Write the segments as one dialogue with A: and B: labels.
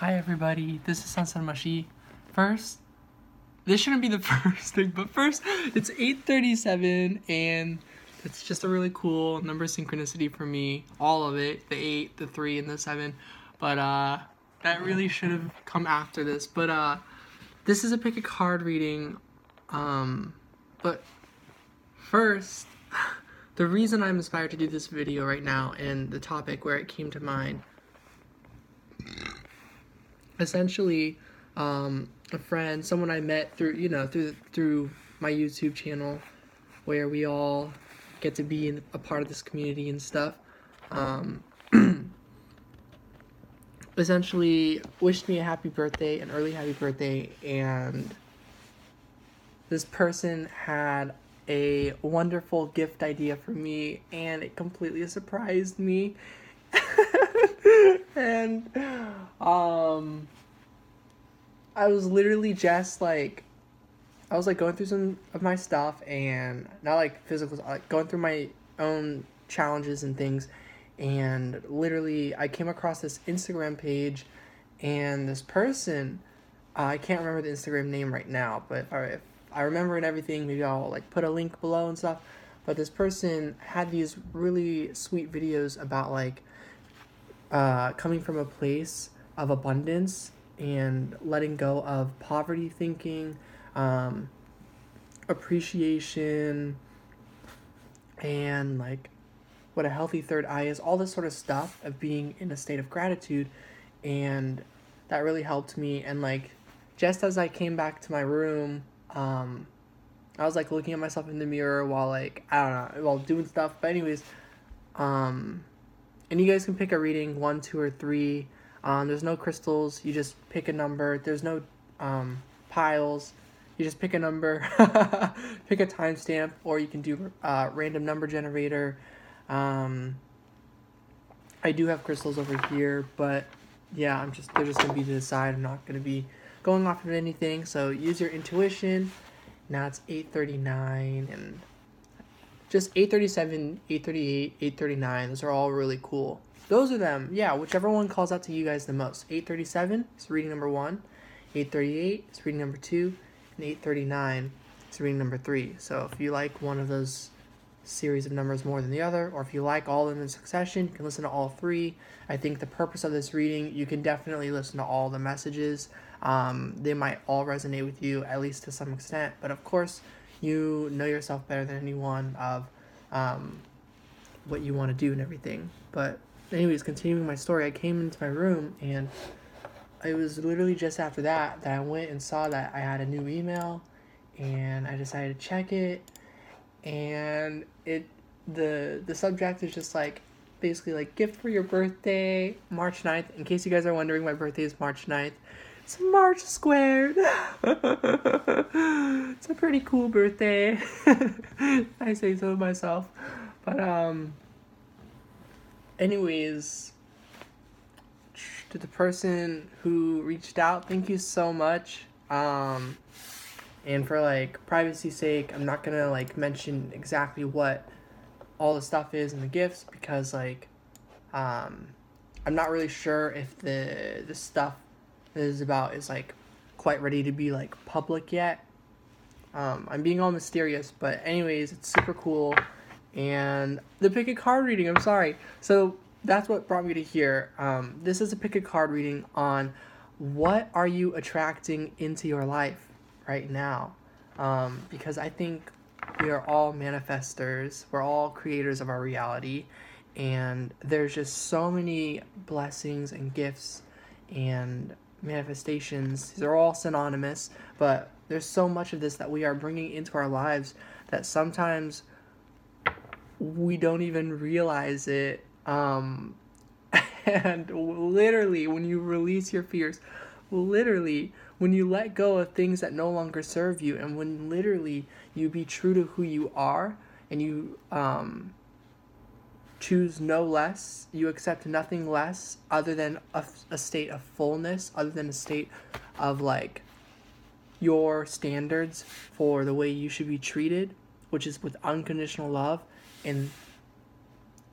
A: Hi everybody, this is Sansan Mashi. First, this shouldn't be the first thing, but first, it's 8:37 and it's just a really cool number synchronicity for me. All of it, the 8, the 3, and the 7. But that really should have come after this. But this is a pick a card reading. But first, the reason I'm inspired to do this video right now and the topic where it came to mind, essentially, a friend, someone I met through my YouTube channel, where we all get to be a part of this community and stuff, essentially wished me a happy birthday, an early happy birthday, and this person had a wonderful gift idea for me, and it completely surprised me. And I was literally just like, I was like going through some of my stuff, and not like physical, like going through my own challenges and things, and literally I came across this Instagram page, and this person, I can't remember the Instagram name right now, but if I remember and everything, maybe I'll like put a link below and stuff. But this person had these really sweet videos about like coming from a place of abundance and letting go of poverty thinking, appreciation, and like what a healthy third eye is, all this sort of stuff of being in a state of gratitude. And that really helped me. And like just as I came back to my room, I was like looking at myself in the mirror while like, I don't know, while doing stuff. But anyways, and you guys can pick a reading, 1, 2, or 3. There's no crystals. You just pick a number. There's no piles. You just pick a number, pick a timestamp, or you can do random number generator. I do have crystals over here, but yeah, they're just gonna be to the side. I'm not gonna be going off of anything. So use your intuition. Now it's 8:39 and just 8:37, 8:38, 8:39. Those are all really cool. Those are them. Yeah, whichever one calls out to you guys the most. 8:37 is reading number 1. 8:38 is reading number 2. And 8:39 is reading number 3. So if you like one of those series of numbers more than the other, or if you like all of them in succession, you can listen to all 3. I think the purpose of this reading, you can definitely listen to all the messages. They might all resonate with you, at least to some extent. But of course, you know yourself better than anyone of what you want to do and everything. But anyways, continuing my story, I came into my room, and it was literally just after that I went and saw that I had a new email, and I decided to check it, and the subject is just like basically like gift for your birthday, March 9th. In case you guys are wondering, my birthday is March 9th. It's March squared. It's a pretty cool birthday. I say so myself. But anyways, to the person who reached out, thank you so much. And for like privacy's sake, I'm not gonna like mention exactly what all the stuff is and the gifts, because like I'm not really sure if the stuff is like quite ready to be like public yet. I'm being all mysterious, but anyways, it's super cool. And the pick a card reading, I'm sorry. So that's what brought me to here. This is a pick a card reading on what are you attracting into your life right now. Because I think we are all manifestors. We're all creators of our reality. And there's just so many blessings and gifts and manifestations. These are all synonymous, but there's so much of this that we are bringing into our lives that sometimes we don't even realize it. And literally, when you release your fears, literally, when you let go of things that no longer serve you, and when literally you be true to who you are, and you choose no less, you accept nothing less other than a state of fullness, other than a state of like your standards for the way you should be treated, which is with unconditional love. And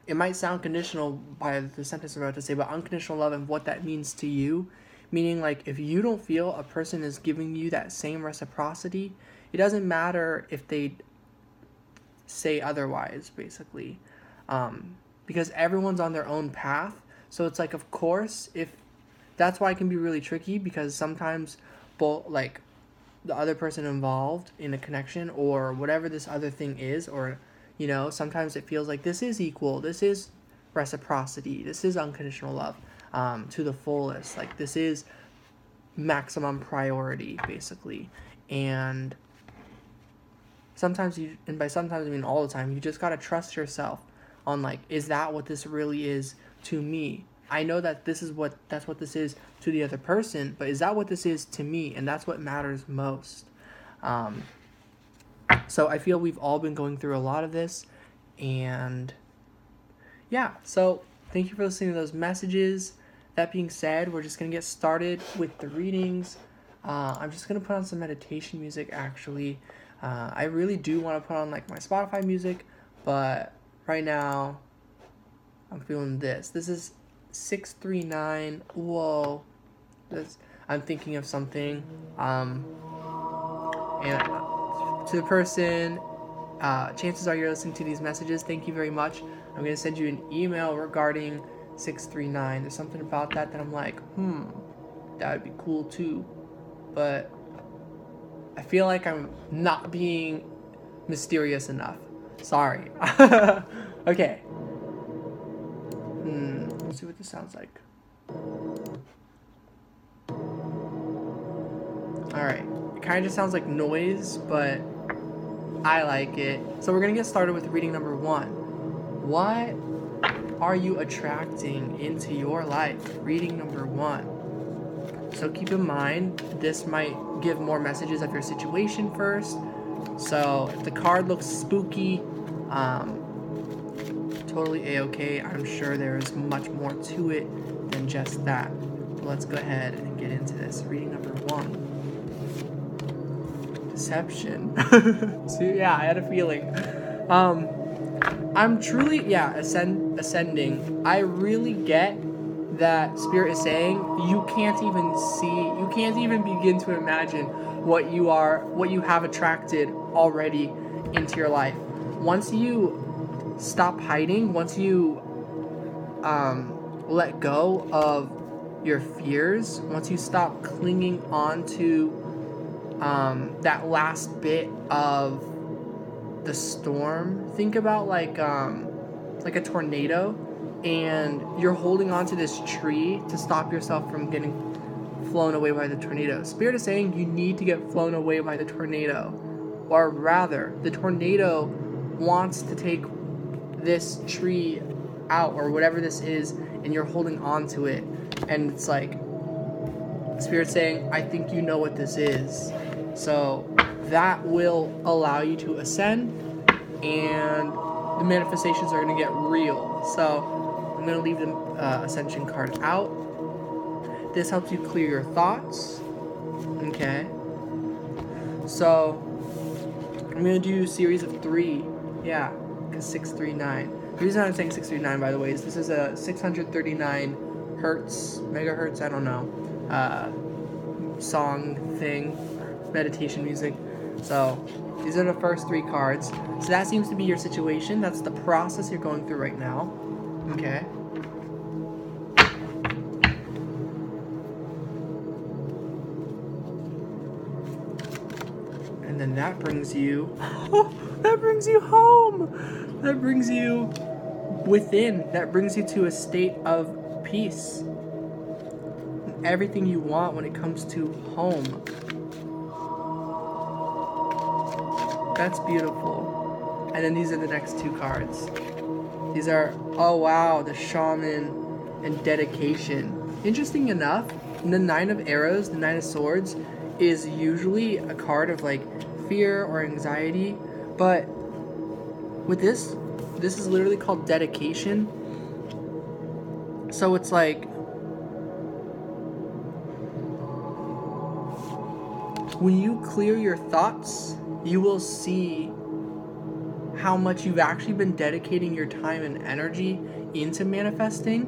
A: it might sound conditional by the sentence I'm about to say, but unconditional love and what that means to you Meaning, like, if you don't feel a person is giving you that same reciprocity, it doesn't matter if they say otherwise, basically. Because everyone's on their own path. So it's like, of course, if that's why it can be really tricky, because sometimes both, like, the other person involved in a connection or whatever this other thing is, or, you know, sometimes it feels like this is equal, this is reciprocity, this is unconditional love, to the fullest, like this is maximum priority, basically. And sometimes you, and by sometimes I mean all the time, you just gotta trust yourself on, like, is that what this really is to me? I know that that's what this is to the other person, but is that what this is to me? And that's what matters most. So I feel we've all been going through a lot of this, and yeah, so thank you for listening to those messages. That being said, we're just gonna get started with the readings. I'm just gonna put on some meditation music, actually. I really do want to put on, like, my Spotify music, but right now I'm feeling this. This is 639. Whoa. I'm thinking of something. And to the person, chances are you're listening to these messages. Thank you very much. I'm going to send you an email regarding 639. There's something about that I'm like, that would be cool too. But I feel like I'm not being mysterious enough. Sorry. Okay. Let's see what this sounds like. Alright. It kind of just sounds like noise, but I like it. So we're going to get started with reading number 1. What are you attracting into your life? Reading number 1. So keep in mind, this might give more messages of your situation first. So if the card looks spooky, totally a-okay. I'm sure there is much more to it than just that. So let's go ahead and get into this. Reading number 1. Deception. So yeah, I had a feeling. I'm truly, ascending. I really get that Spirit is saying you can't even begin to imagine what you have attracted already into your life. Once you stop hiding, once you let go of your fears, once you stop clinging on to that last bit of the storm, think about like a tornado, and you're holding on to this tree to stop yourself from getting flown away by the tornado. Spirit is saying you need to get flown away by the tornado, or rather, the tornado wants to take this tree out, or whatever this is, and you're holding on to it, and it's like Spirit saying, I think you know what this is. So that will allow you to ascend, and the manifestations are going to get real. So I'm going to leave the ascension card out. This helps you clear your thoughts. Okay. So I'm going to do a series of 3. Yeah, because 639. The reason I'm saying 639, by the way, is this is a 639 megahertz, I don't know, song thing, meditation music. So these are the first 3 cards. So that seems to be your situation. That's the process you're going through right now. Okay. And then that brings you home. That brings you within. That brings you to a state of peace. Everything you want when it comes to home. That's beautiful. And then these are the next 2 cards. These are, oh wow, the Shaman and Dedication. Interesting enough, the 9 of Arrows, the 9 of Swords, is usually a card of like fear or anxiety, but with this is literally called Dedication. So it's like, when you clear your thoughts, you will see how much you've actually been dedicating your time and energy into manifesting,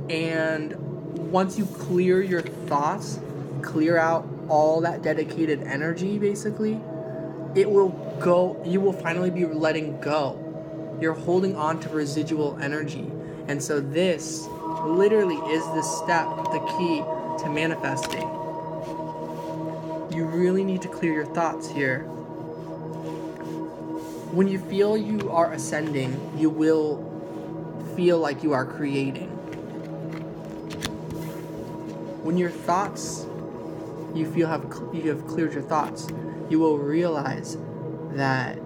A: and once you clear your thoughts, clear out all that dedicated energy, basically, it will go, you will finally be letting go. You're holding on to residual energy. And so this literally is the step, the key to manifesting. You really need to clear your thoughts here. When you feel you are ascending, you will feel like you are creating. When your thoughts, you feel you have cleared your thoughts, you will realize that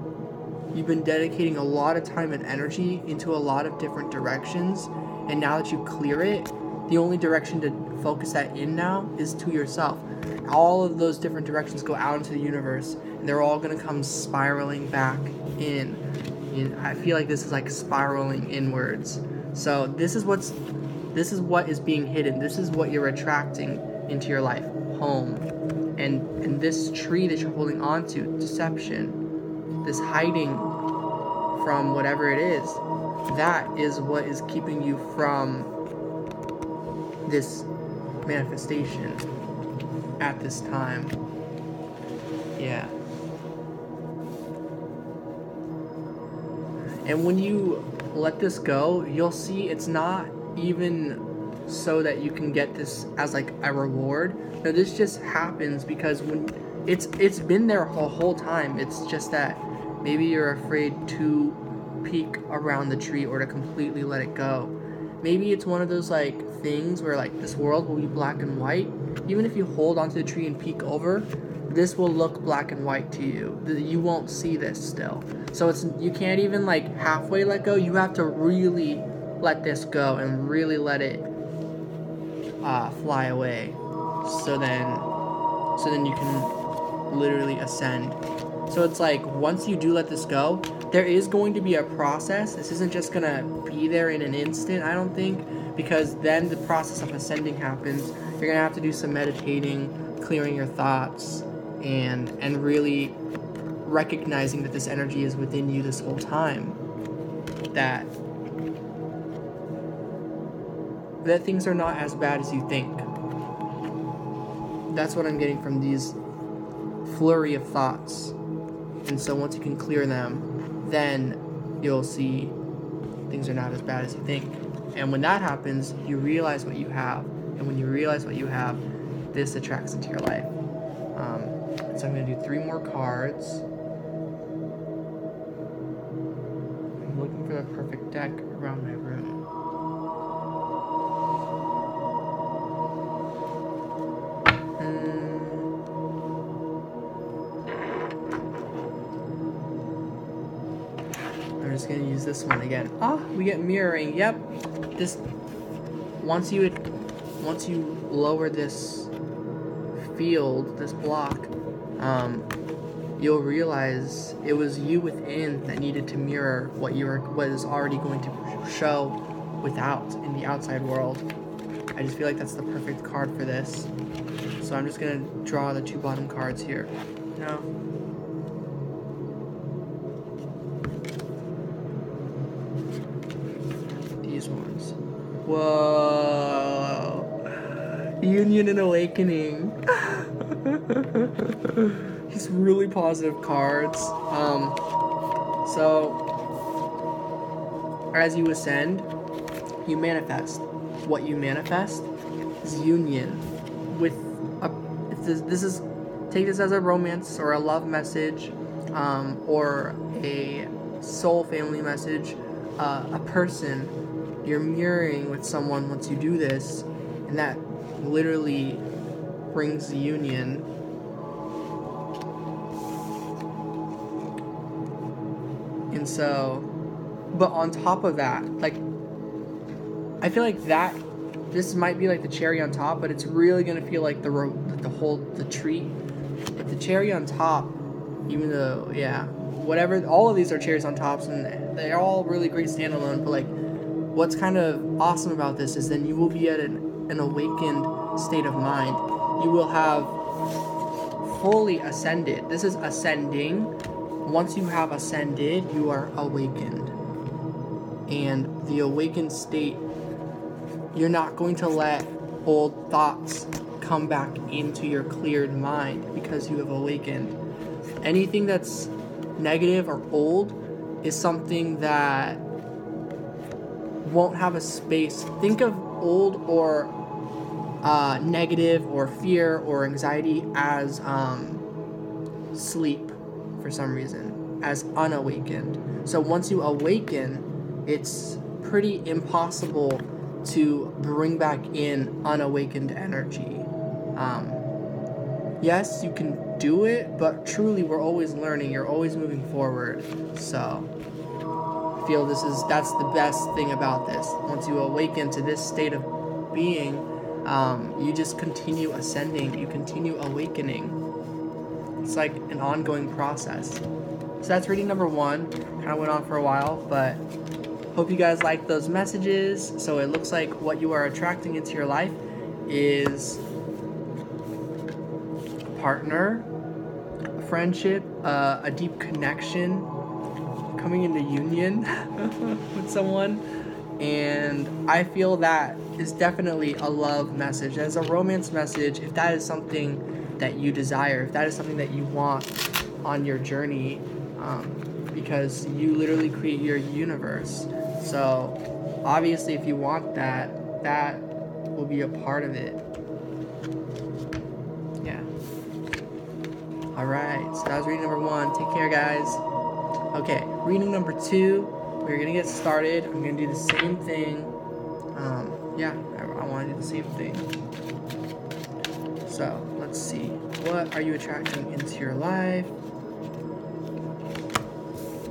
A: you've been dedicating a lot of time and energy into a lot of different directions, and now that you clear it, the only direction to focus that in now is to yourself. All of those different directions go out into the universe, and they're all going to come spiraling back in. I feel like this is like spiraling inwards. So this is what is being hidden. This is what you're attracting into your life. Home. And this tree that you're holding on to, deception, this hiding from whatever it is, that is what is keeping you from this manifestation at this time. Yeah. And when you let this go, you'll see it's not even so that you can get this as like a reward. No, this just happens because when it's been there the whole time. It's just that maybe you're afraid to peek around the tree or to completely let it go. Maybe it's one of those like things where like this world will be black and white. Even if you hold onto the tree and peek over, this will look black and white to you. You won't see this still. So you can't even like halfway let go. You have to really let this go and really let it fly away. So then you can literally ascend. So it's like once you do let this go, there is going to be a process. This isn't just gonna be there in an instant, I don't think, because then the process of ascending happens. You're gonna have to do some meditating, clearing your thoughts, and really recognizing that this energy is within you this whole time. That things are not as bad as you think. That's what I'm getting from these flurry of thoughts. And so once you can clear them, then you'll see things are not as bad as you think. And when that happens, you realize what you have. And when you realize what you have, this attracts into your life. So I'm going to do 3 more cards. I'm looking for the perfect deck around my room. I'm just going to use this one again. We get mirroring. Yep. This once you lower this field, this block, you'll realize it was you within that needed to mirror what is already going to show without in the outside world. I just feel like that's the perfect card for this. So I'm just gonna draw the 2 bottom cards here. No. These ones. Whoa. Union and Awakening. These really positive cards. So as you ascend, you manifest. What you manifest is union with take this as a romance or a love message, or a soul family message, a person. You're mirroring with someone once you do this, and that literally brings the union. And so, but on top of that, like, I feel like this might be like the cherry on top, but it's really gonna feel like the treat. But the cherry on top, even though, yeah, whatever, all of these are cherries on tops, and they're all really great standalone. But like, what's kind of awesome about this is then you will be at an awakened state of mind. You will have fully ascended. This is ascending. Once you have ascended, you are awakened. And the awakened state, you're not going to let old thoughts come back into your cleared mind because you have awakened. Anything that's negative or old is something that won't have a space. Think of old or negative or fear or anxiety as sleep for some reason, as unawakened. So once you awaken, it's pretty impossible to bring back in unawakened energy. Yes, you can do it, but truly we're always learning. You're always moving forward. So I feel that's the best thing about this. Once you awaken to this state of being, you just continue ascending, you continue awakening. It's like an ongoing process. So that's reading number 1. Kind of went on for a while, but hope you guys liked those messages. So it looks like what you are attracting into your life is a partner, a friendship, a deep connection, coming into union with someone. And I feel that is definitely a love message. As a romance message, if that is something that you desire, if that is something that you want on your journey, because you literally create your universe. So obviously if you want that, that will be a part of it. Yeah. Alright, so that was reading number 1. Take care, guys. Okay, reading number 2. We're gonna get started. I'm gonna do the same thing. Yeah, I want to do the same thing. So let's see. What are you attracting into your life?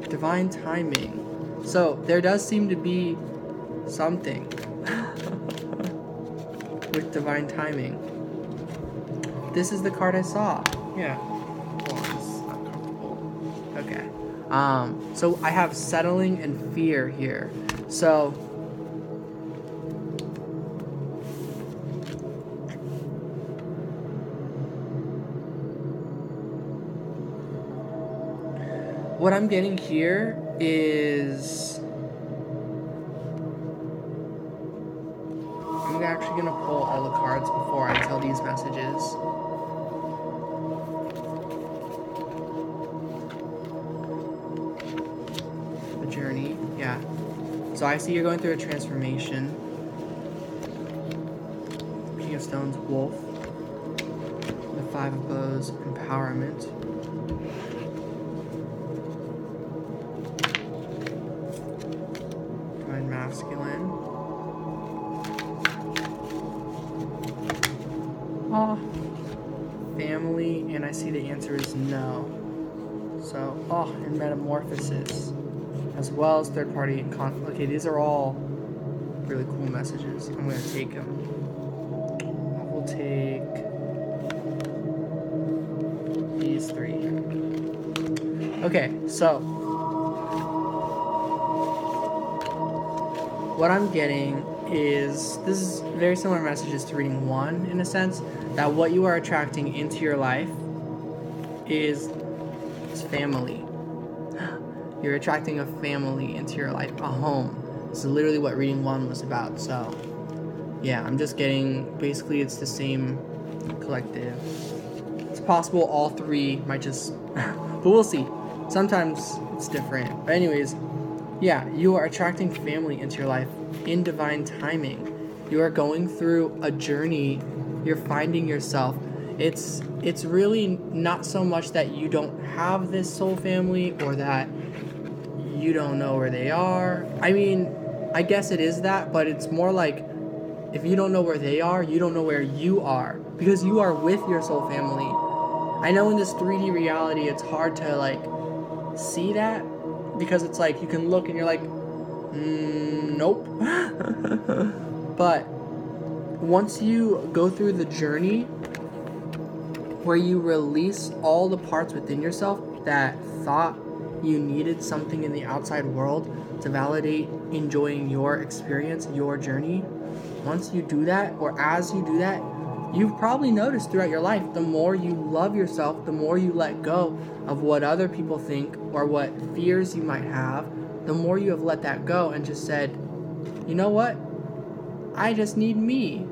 A: Divine timing. So there does seem to be something with divine timing. This is the card I saw. Yeah. Hold on, it's not comfortable. Okay. So I have settling and fear here. So what I'm getting here is I'm actually gonna pull all the cards before I tell these messages. Journey, yeah. So I see you're going through a transformation. King of Stones, Wolf. The 5 of Bows, Empowerment. Divine Masculine. Family, and I see the answer is no. So, and Metamorphosis. As well as third party and conflict. Okay, these are all really cool messages. I'm going to take them. I will take these 3. Okay, so what I'm getting is, this is very similar messages to reading 1 in a sense, that what you are attracting into your life is family. You're attracting a family into your life, a home. This is literally what reading 1 was about. So, yeah, I'm just getting, basically it's the same collective. It's possible all 3 might just, but we'll see. Sometimes it's different. But anyways, yeah, you are attracting family into your life in divine timing. You are going through a journey. You're finding yourself. It's really not so much that you don't have this soul family or that you don't know where they are. I mean, I guess it is that, but it's more like if you don't know where they are, you don't know where you are, because you are with your soul family. I know in this 3D reality, it's hard to like see that, because it's like you can look and you're like, nope. But once you go through the journey where you release all the parts within yourself that thought you needed something in the outside world to validate enjoying your experience, your journey, once you do that, or as you do that, you've probably noticed throughout your life, the more you love yourself, the more you let go of what other people think or what fears you might have, the more you have let that go and just said, you know what? I just need me.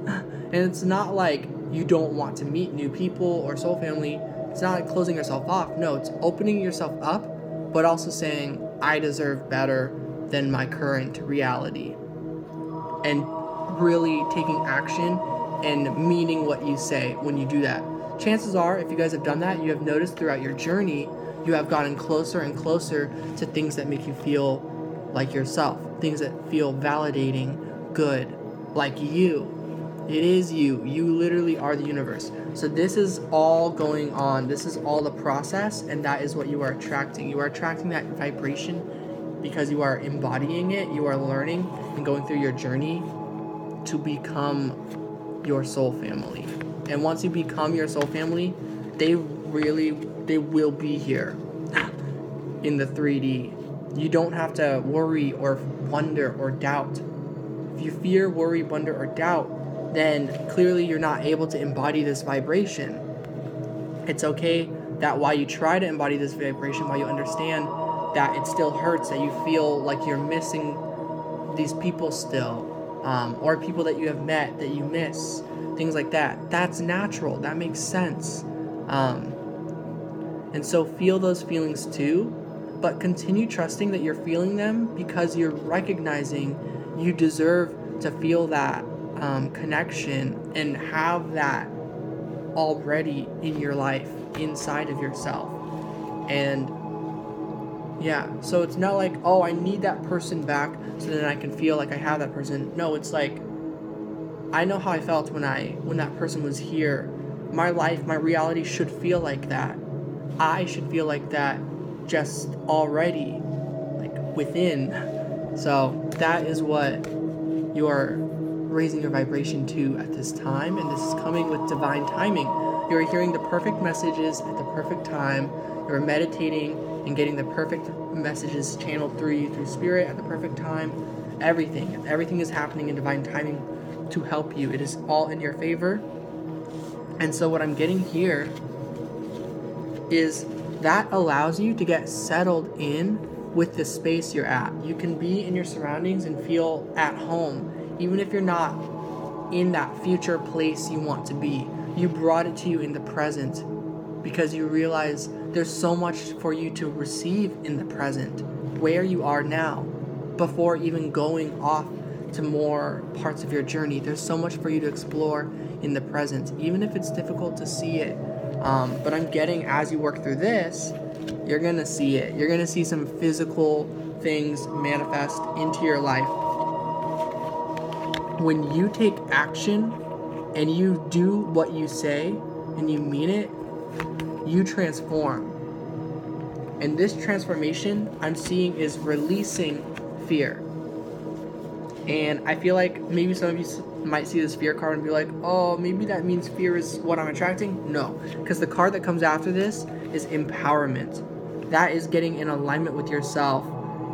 A: And it's not like you don't want to meet new people or soul family. It's not like closing yourself off. No, it's opening yourself up, but also saying, I deserve better than my current reality. And really taking action and meaning what you say when you do that. Chances are, if you guys have done that, you have noticed throughout your journey, you have gotten closer and closer to things that make you feel like yourself. Things that feel validating, good, like you. It is you. You literally are the universe. So this is all going on. This is all the process, and that is what you are attracting. You are attracting that vibration because you are embodying it. You are learning and going through your journey to become your soul family. And once you become your soul family, they will be here in the 3D. You don't have to worry or wonder or doubt. If you fear, worry, wonder, or doubt, then clearly you're not able to embody this vibration. It's okay that while you try to embody this vibration, while you understand that it still hurts, that you feel like you're missing these people still, or people that you have met that you miss, things like that. That's natural. That makes sense. And so feel those feelings too, but continue trusting that you're feeling them because you're recognizing you deserve to feel that connection and have that already in your life, inside of yourself. And yeah, so it's not like, oh, I need that person back so then I can feel like I have that person. No, it's like, I know how I felt when that person was here. My life, my reality should feel like that. I should feel like that just already, like within. So that is what you are raising your vibration to at this time, and this is coming with divine timing. You're hearing the perfect messages at the perfect time. You're meditating and getting the perfect messages channeled through you, through spirit at the perfect time. Everything is happening in divine timing to help you. It is all in your favor. And so what I'm getting here is that allows you to get settled in with the space you're at. You can be in your surroundings and feel at home, even if you're not in that future place you want to be. You brought it to you in the present because you realize there's so much for you to receive in the present, where you are now, before even going off to more parts of your journey. There's so much for you to explore in the present, even if it's difficult to see it. But I'm getting, as you work through this, you're going to see it. You're going to see some physical things manifest into your life. When you take action and you do what you say and you mean it, you transform. And this transformation I'm seeing is releasing fear. And I feel like maybe some of you might see this fear card and be like, oh, maybe that means fear is what I'm attracting. No, because the card that comes after this is empowerment. That is getting in alignment with yourself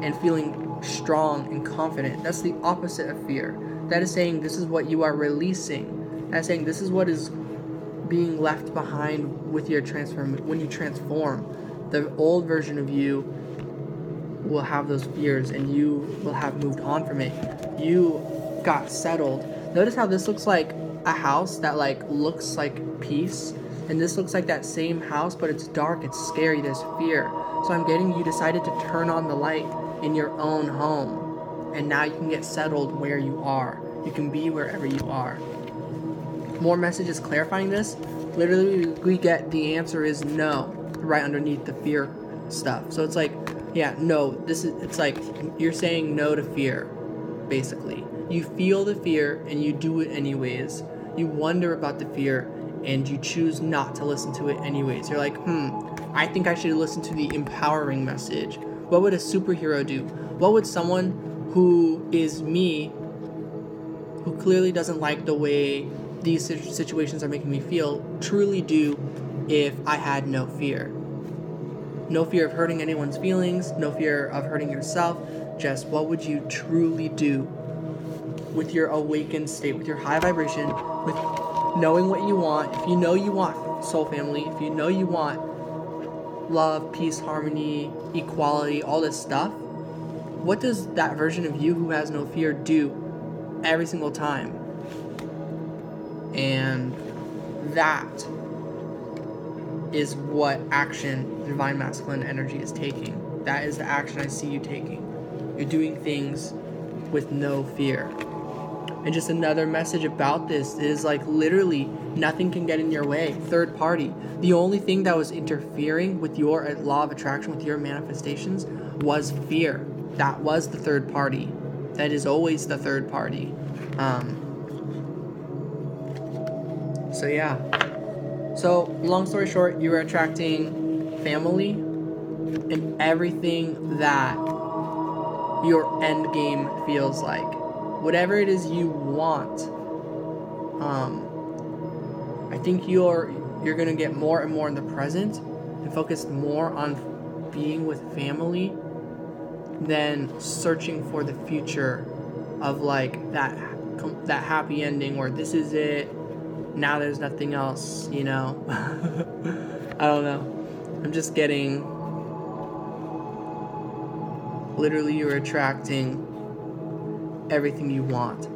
A: and feeling strong and confident. That's the opposite of fear. That is saying this is what you are releasing. That is saying this is what is being left behind with your when you transform. The old version of you will have those fears and you will have moved on from it. You got settled. Notice how this looks like a house that looks like peace, and this looks like that same house, but it's dark, it's scary, there's fear. So I'm getting you decided to turn on the light in your own home, and now you can get settled where you are. You can be wherever you are. More messages clarifying this. Literally, we get the answer is no right underneath the fear stuff. So it's like, yeah, no, it's like you're saying no to fear, basically. You feel the fear and you do it anyways. You wonder about the fear and you choose not to listen to it anyways. You're like, I think I should listen to the empowering message. What would a superhero do? What would someone who is me, who clearly doesn't like the way these situations are making me feel, truly do if I had no fear? No fear of hurting anyone's feelings, no fear of hurting yourself. Just what would you truly do with your awakened state, with your high vibration, with knowing what you want? If you know you want soul family, if you know you want love, peace, harmony, equality, all this stuff, what does that version of you who has no fear do every single time? And that is what action Divine Masculine energy is taking. That is the action I see you taking. You're doing things with no fear. And just another message about this is like literally nothing can get in your way. Third party. The only thing that was interfering with your law of attraction, with your manifestations, was fear. That was the third party. That is always the third party. So yeah. So long story short, you were attracting family and everything that your end game feels like. Whatever it is you want, I think you're gonna get more and more in the present and focus more on being with family than searching for the future of like that happy ending where this is it, now there's nothing else, you know. I don't know. I'm just getting, literally you're attracting everything you want,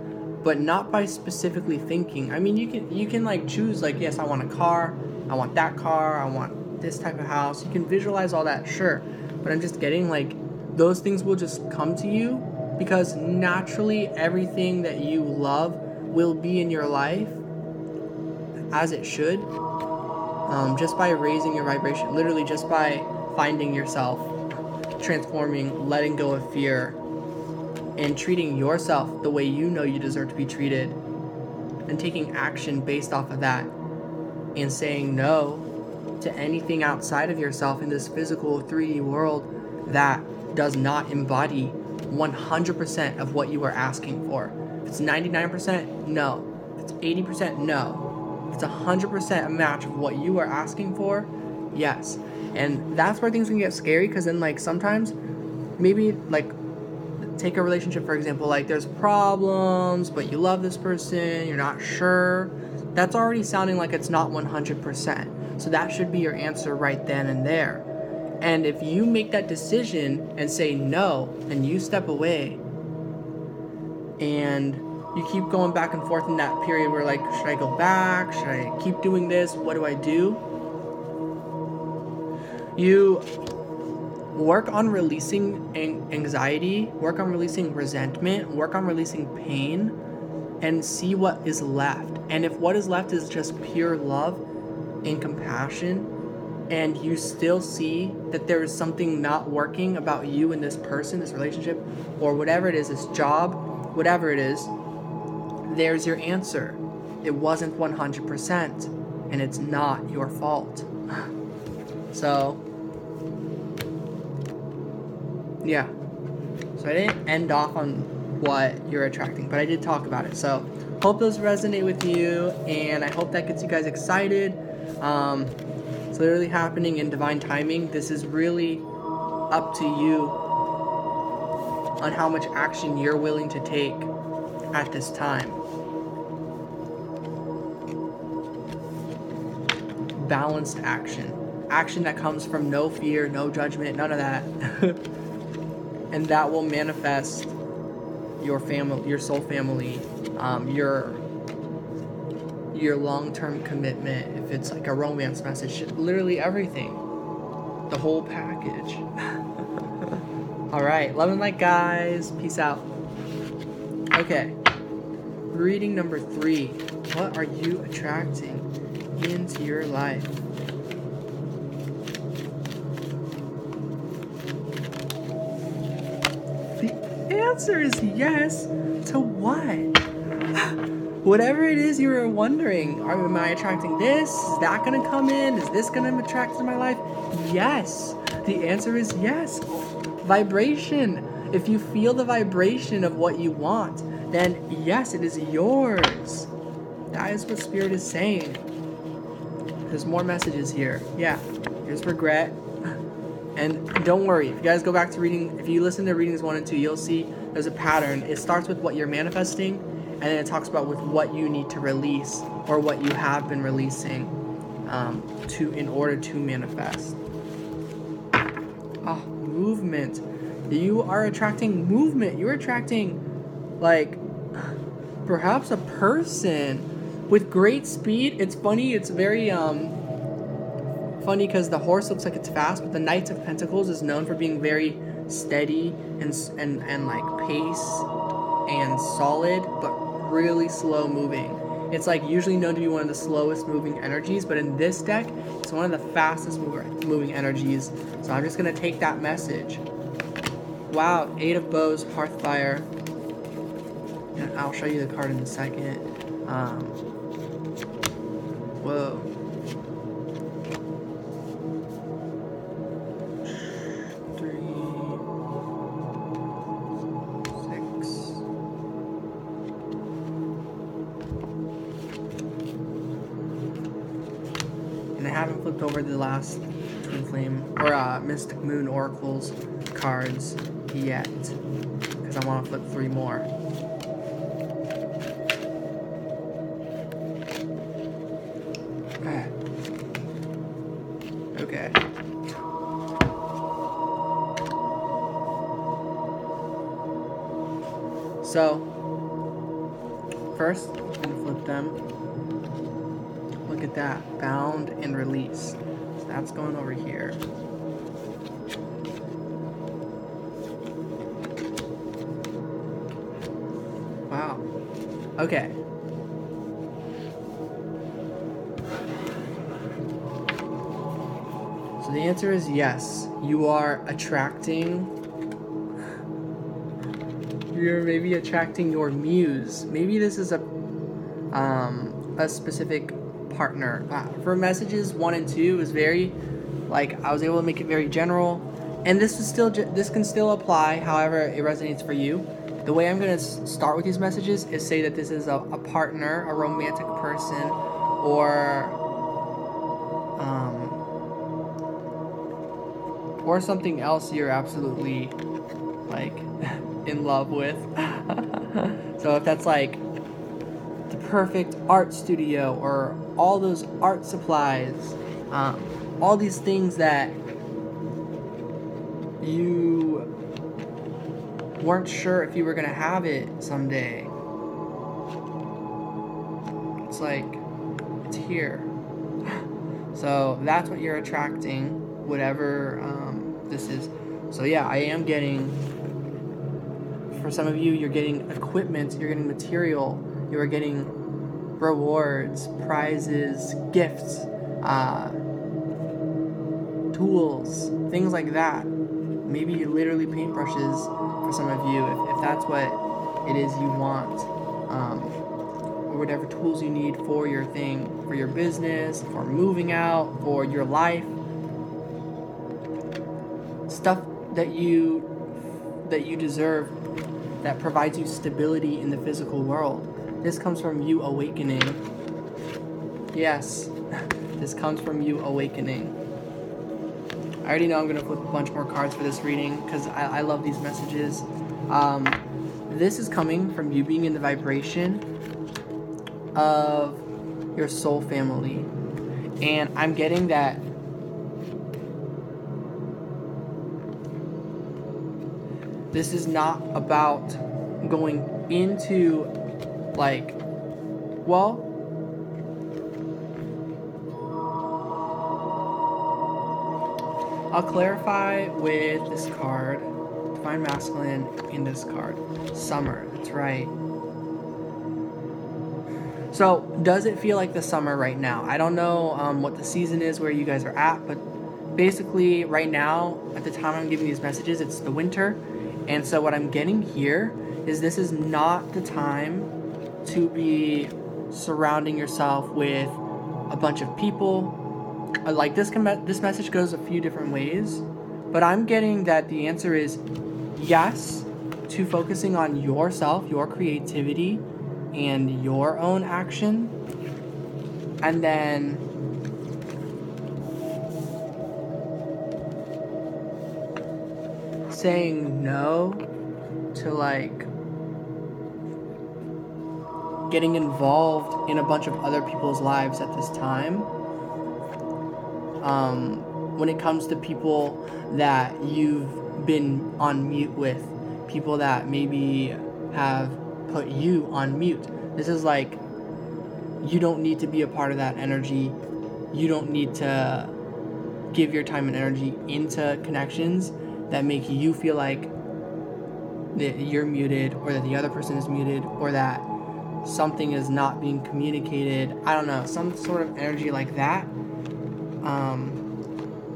A: but not by specifically thinking. I mean, you can like choose like, yes, I want a car, I want that car, I want this type of house. You can visualize all that, sure, but I'm just getting like those things will just come to you because naturally everything that you love will be in your life as it should, just by raising your vibration, literally just by finding yourself transforming, letting go of fear, and treating yourself the way you know you deserve to be treated, and taking action based off of that, and saying no to anything outside of yourself in this physical 3D world that does not embody 100% of what you are asking for. If it's 99%, no. If it's 80%, no. If it's 100% a match of what you are asking for, yes. And that's where things can get scary, because then like sometimes maybe like take a relationship, for example, like there's problems, but you love this person, you're not sure. That's already sounding like it's not 100%. So that should be your answer right then and there. And if you make that decision and say no, and you step away, and you keep going back and forth in that period where like, should I go back? Should I keep doing this? What do I do? You work on releasing anxiety, work on releasing resentment, work on releasing pain, and see what is left. And if what is left is just pure love and compassion, and you still see that there is something not working about you and this person, this relationship, or whatever it is, this job, whatever it is, there's your answer. It wasn't 100%, and it's not your fault. So, yeah. So I didn't end off on what you're attracting, but I did talk about it. So, hope those resonate with you, and I hope that gets you guys excited. It's literally happening in divine timing. This is really up to you on how much action you're willing to take at this time. Balanced action. Action that comes from no fear, no judgment, none of that. And that will manifest your family, your soul family, your long-term commitment, if it's like a romance message, literally everything, the whole package. All right, love and light, guys. Peace out. Okay, reading number 3. What are you attracting into your life? The answer is yes to what? Whatever it is you were wondering, am I attracting this? Is that going to come in? Is this going to attract to my life? Yes. The answer is yes. Vibration. If you feel the vibration of what you want, then yes, it is yours. That is what Spirit is saying. There's more messages here. Yeah. Here's regret. And don't worry, if you guys go back to reading, if you listen to readings 1 and 2, you'll see there's a pattern. It starts with what you're manifesting, and then it talks about with what you need to release, or what you have been releasing in order to manifest. Movement. You are attracting movement. You're attracting, like, perhaps a person With great speed, it's funny. It's very funny because the horse looks like it's fast, but the Knight of Pentacles is known for being very steady and like pace and solid, but really slow moving. It's like usually known to be one of the slowest moving energies, but in this deck, it's one of the fastest moving energies. So I'm just gonna take that message. Wow, 8 of Bows, Hearthfire. And I'll show you the card in a second. Whoa. I haven't flipped over the last Twin Flame or Mystic Moon Oracles cards yet because I want to flip 3 more. Okay. So first, I'm gonna flip them. Look at that, bound and release. So that's going over here. Wow. Okay. So the answer is yes. You are attracting. You're maybe attracting your muse. Maybe this is a specific partner. For messages 1 and 2 is very, like, I was able to make it very general, and this can still apply however it resonates for you. The way I'm going to start with these messages is say that this is a partner, a romantic person, or something else you're absolutely like in love with. So if that's like the perfect art studio or all those art supplies, all these things that you weren't sure if you were gonna have it someday. It's like, it's here. So that's what you're attracting, whatever this is. So yeah, I am getting, for some of you, you're getting equipment, you're getting material, you are getting rewards, prizes, gifts, tools, things like that. Maybe literally paintbrushes for some of you, if that's what it is you want, or whatever tools you need for your thing, for your business, for moving out, for your life. Stuff that you deserve, that provides you stability in the physical world. This comes from you awakening. Yes, this comes from you awakening. I already know I'm going to flip a bunch more cards for this reading because I love these messages. This is coming from you being in the vibration of your soul family. And I'm getting that this is not about going into, like, well, I'll clarify with this card, Divine Masculine, in this card. Summer, that's right. So, does it feel like the summer right now? I don't know what the season is where you guys are at, but basically right now, at the time I'm giving these messages, it's the winter. And so what I'm getting here is this is not the time to be surrounding yourself with a bunch of people. Like this message goes a few different ways, but I'm getting that the answer is yes to focusing on yourself, your creativity, and your own action. And then saying no to, like, getting involved in a bunch of other people's lives at this time. When it comes to people that you've been on mute with, people that maybe have put you on mute. This is like you don't need to be a part of that energy. You don't need to give your time and energy into connections that make you feel like that you're muted, or that the other person is muted, or that something is not being communicated. I don't know, some sort of energy like that.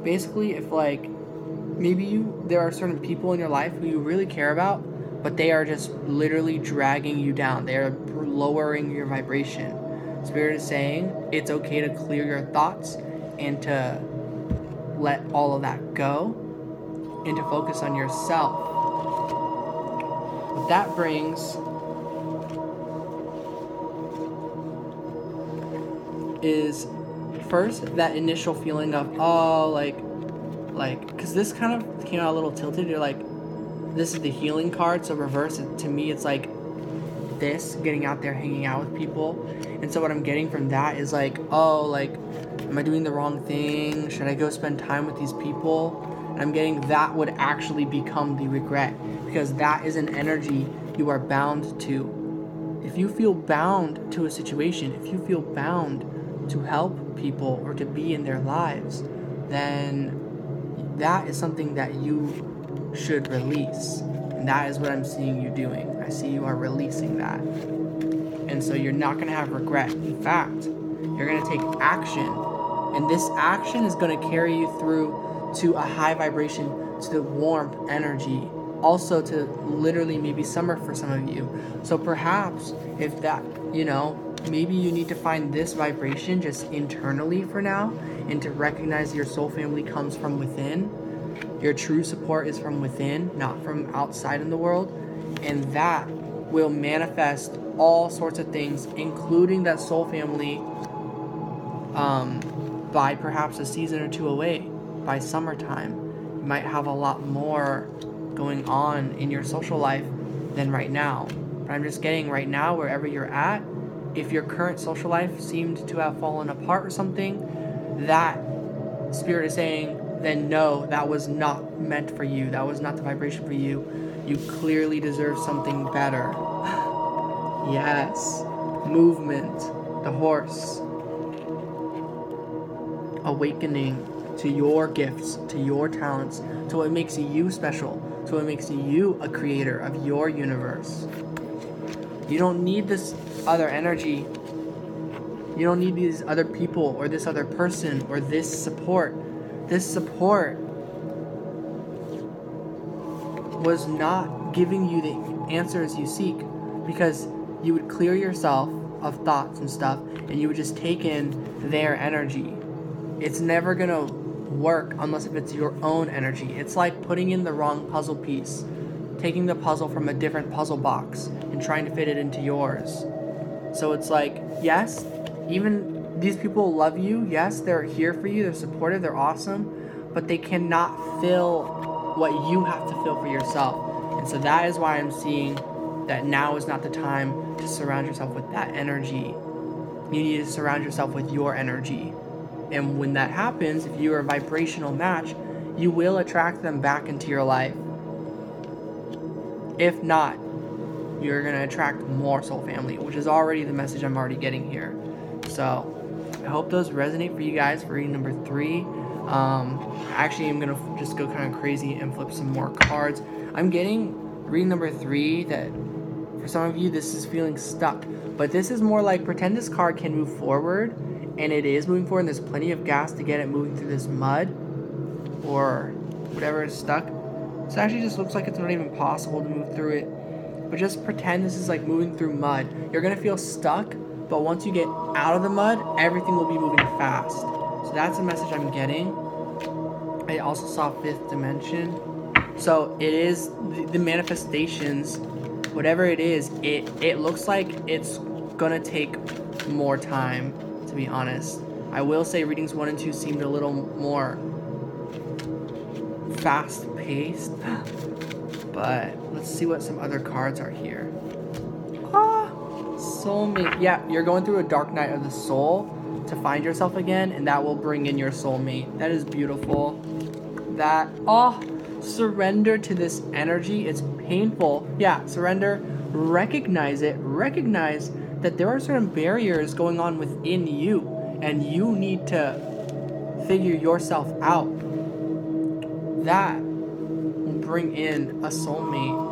A: Basically, if like maybe there are certain people in your life who you really care about, but they are just literally dragging you down. They are lowering your vibration. Spirit is saying it's okay to clear your thoughts and to let all of that go and to focus on yourself. What that brings is first that initial feeling of, oh, like, because this kind of came out a little tilted. You're like, this is the healing card, so reverse it. To me, it's like this, getting out there, hanging out with people. And so what I'm getting from that is like, oh, like, am I doing the wrong thing? Should I go spend time with these people? And I'm getting that would actually become the regret, because that is an energy you are bound to. If you feel bound to a situation, if you feel bound to help people or to be in their lives, then that is something that you should release. And that is what I'm seeing you doing. I see you are releasing that. And so you're not going to have regret. In fact, you're going to take action. And this action is going to carry you through to a high vibration, to the warmth energy. Also to literally maybe summer for some of you. So perhaps if that, maybe you need to find this vibration just internally for now, and to recognize your soul family comes from within. Your true support is from within, not from outside in the world. And that will manifest all sorts of things, including that soul family, by perhaps a season or two away, by summertime. You might have a lot more going on in your social life than right now. But I'm just getting right now, wherever you're at, if your current social life seemed to have fallen apart or something, that Spirit is saying, then no, that was not meant for you. That was not the vibration for you. You clearly deserve something better. Yes. Movement. The horse. Awakening to your gifts, to your talents, to what makes you special, to what makes you a creator of your universe. You don't need this other energy. You don't need these other people or this other person or this support. This support was not giving you the answers you seek, because you would clear yourself of thoughts and stuff and you would just take in their energy. It's never gonna work unless if it's your own energy. It's like putting in the wrong puzzle piece, taking the puzzle from a different puzzle box and trying to fit it into yours. So it's like, yes, even these people love you. Yes, they're here for you. They're supportive. They're awesome. But they cannot fill what you have to fill for yourself. And so that is why I'm seeing that now is not the time to surround yourself with that energy. You need to surround yourself with your energy. And when that happens, if you are a vibrational match, you will attract them back into your life. If not, you're going to attract more soul family, which is already the message I'm already getting here. So I hope those resonate for you guys for reading number 3. Actually, I'm going to just go kind of crazy and flip some more cards. I'm getting reading number 3 that for some of you, this is feeling stuck. But this is more like, pretend this card can move forward, and it is moving forward, and there's plenty of gas to get it moving through this mud or whatever is stuck. So it actually just looks like it's not even possible to move through it. But just pretend this is like moving through mud. You're going to feel stuck, but once you get out of the mud, everything will be moving fast. So that's the message I'm getting. I also saw 5th dimension. So it is the manifestations, whatever it is, it looks like it's going to take more time, to be honest. I will say readings 1 and 2 seemed a little more fast-paced, but let's see what some other cards are here. Soulmate. Yeah, you're going through a dark night of the soul to find yourself again, and that will bring in your soulmate. That is beautiful. That, surrender to this energy. It's painful. Yeah, surrender. Recognize it. Recognize that there are certain barriers going on within you, and you need to figure yourself out. That will bring in a soulmate.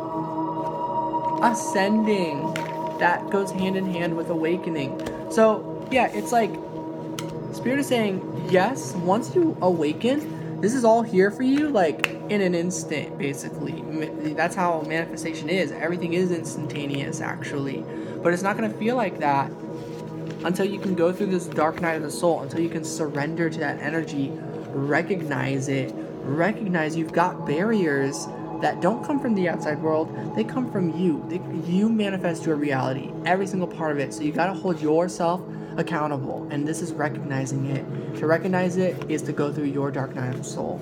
A: Ascending. That goes hand in hand with awakening. So, yeah, it's like Spirit is saying, yes, once you awaken, this is all here for you, like, in an instant, basically. That's how manifestation is. Everything is instantaneous, actually. But it's not going to feel like that until you can go through this dark night of the soul, until you can surrender to that energy, recognize it, recognize you've got barriers that don't come from the outside world, they come from you. You manifest your reality, every single part of it. So you got to hold yourself accountable, and this is recognizing it. To recognize it is to go through your dark night of the soul,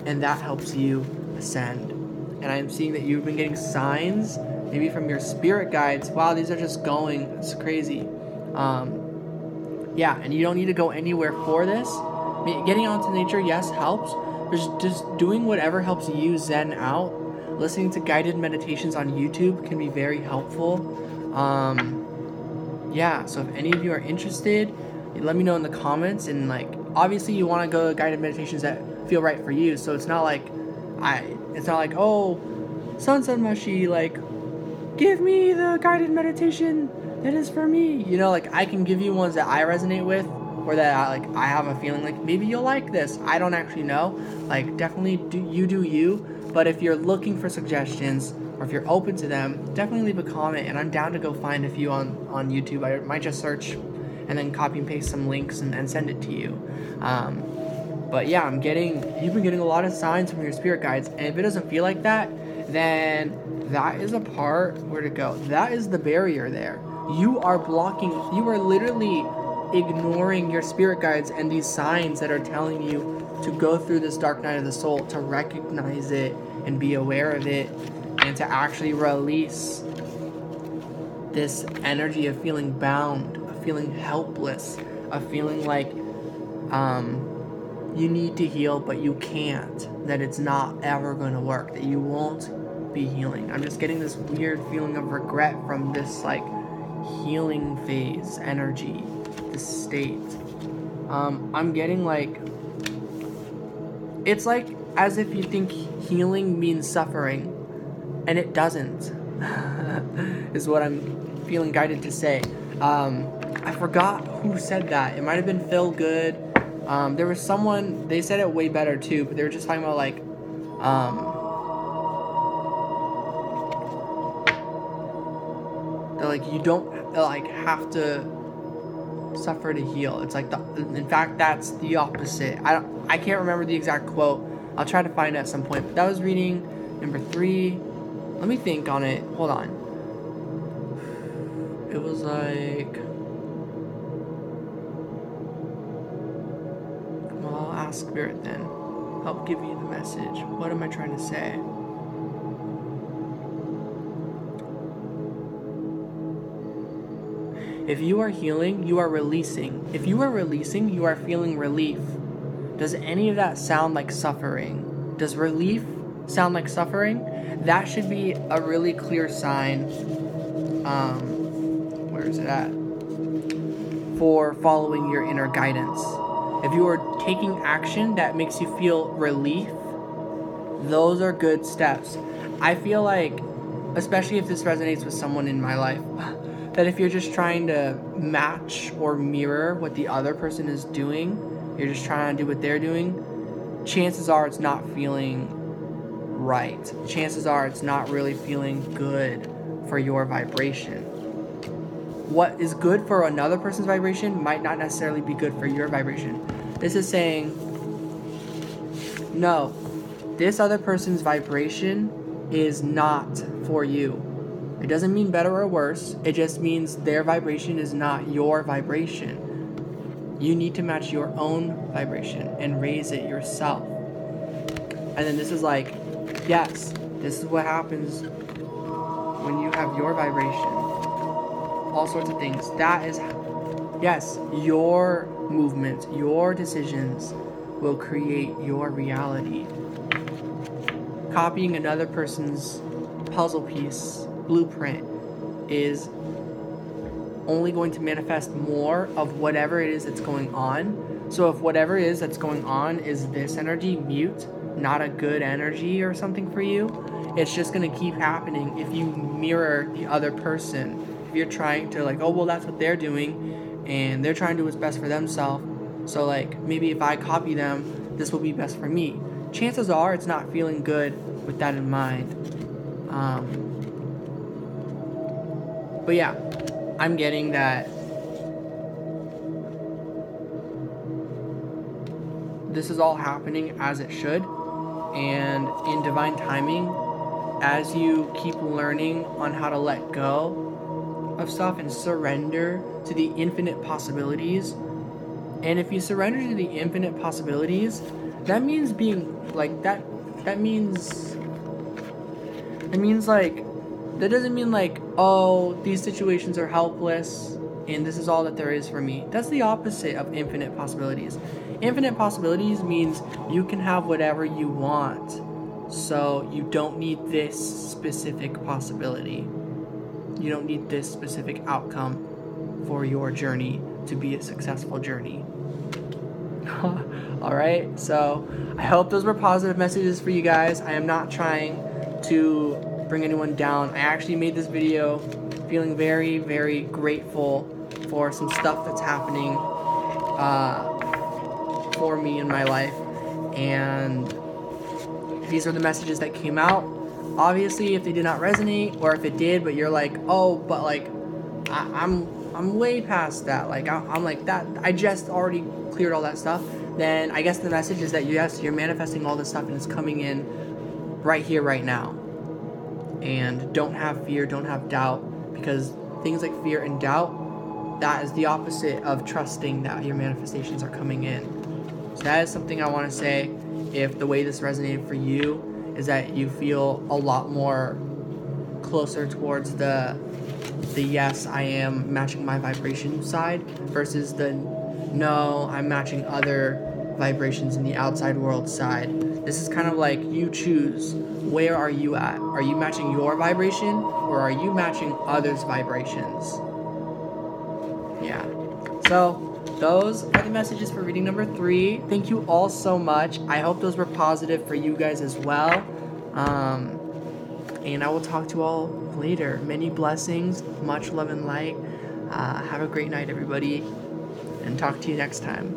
A: and that helps you ascend. And I'm seeing that you've been getting signs, maybe from your spirit guides. Wow, these are just going. It's crazy. Yeah, and you don't need to go anywhere for this. Getting out into nature, yes, helps. Just doing whatever helps you zen out. Listening to guided meditations on YouTube can be very helpful. Yeah, so if any of you are interested, let me know in the comments. And like, obviously you want to go to guided meditations that feel right for you. So it's not like, oh, Sunset Mushi, like, give me the guided meditation that is for me. You know, like, I can give you ones that I resonate with, or that I have a feeling like maybe you'll like this. I don't actually know. Like, definitely do you. But if you're looking for suggestions, or if you're open to them, definitely leave a comment, and I'm down to go find a few on YouTube. I might just search and then copy and paste some links and send it to you. But yeah, you've been getting a lot of signs from your spirit guides, and if it doesn't feel like that, then that is a part where to go. That is the barrier there. You are literally ignoring your spirit guides and these signs that are telling you to go through this dark night of the soul, to recognize it and be aware of it, and to actually release this energy of feeling bound, of feeling helpless, of feeling like you need to heal but you can't, that it's not ever going to work, that you won't be healing. I'm just getting this weird feeling of regret from this like healing phase energy, this state. I'm getting like, it's like as if you think healing means suffering, and it doesn't. Is what I'm feeling guided to say. I forgot who said that. It might have been Phil Good. There was someone, they said it way better too, but they were just talking about like, they're like, you don't like have to suffer to heal. It's like in fact, that's the opposite. I can't remember the exact quote. I'll try to find it at some point. But that was reading number 3. Let me think on it. Hold on. It was like, well, I'll ask Spirit then. Help give you the message. What am I trying to say? If you are healing, you are releasing. If you are releasing, you are feeling relief. Does any of that sound like suffering? Does relief sound like suffering? That should be a really clear sign. Where is it at? For following your inner guidance. If you are taking action that makes you feel relief, those are good steps. I feel like, especially if this resonates with someone in my life, that if you're just trying to match or mirror what the other person is doing, you're just trying to do what they're doing, chances are it's not feeling right. Chances are it's not really feeling good for your vibration. What is good for another person's vibration might not necessarily be good for your vibration. This is saying, no, this other person's vibration is not for you. It doesn't mean better or worse. It just means their vibration is not your vibration. You need to match your own vibration and raise it yourself. And then this is like, yes, this is what happens when you have your vibration. All sorts of things. That is, yes, your movement, your decisions will create your reality. Copying another person's puzzle piece, blueprint, is only going to manifest more of whatever it is that's going on. So if whatever it is that's going on is this energy, mute, not a good energy or something for you, it's just going to keep happening if you mirror the other person. If you're trying to like, oh, well, that's what they're doing and they're trying to do what's best for themselves. So like maybe if I copy them, this will be best for me. Chances are it's not feeling good with that in mind. But yeah, I'm getting that this is all happening as it should, and in divine timing, as you keep learning on how to let go of stuff and surrender to the infinite possibilities. And if you surrender to the infinite possibilities, that means being like that means like, that doesn't mean like, oh, these situations are helpless and this is all that there is for me. That's the opposite of infinite possibilities. Infinite possibilities means you can have whatever you want. So you don't need this specific possibility. You don't need this specific outcome for your journey to be a successful journey. All right, so I hope those were positive messages for you guys. I am not trying to bring anyone down. I actually made this video feeling very, very grateful for some stuff that's happening for me in my life, and these are the messages that came out. Obviously, if they did not resonate, or if it did, but you're like, oh, but like I'm way past that, like I'm like that, I just already cleared all that stuff, then I guess the message is that yes, you're manifesting all this stuff and it's coming in right here, right now. And don't have fear, don't have doubt, because things like fear and doubt, that is the opposite of trusting that your manifestations are coming in. So that is something I want to say. If the way this resonated for you is that you feel a lot more closer towards the yes, I am matching my vibration side versus the no, I'm matching other vibrations in the outside world side. This is kind of like you choose, where are you at? Are you matching your vibration or are you matching others' vibrations? Yeah. So those are the messages for reading number 3. Thank you all so much. I hope those were positive for you guys as well. And I will talk to you all later. Many blessings, much love and light. Have a great night, everybody, and talk to you next time.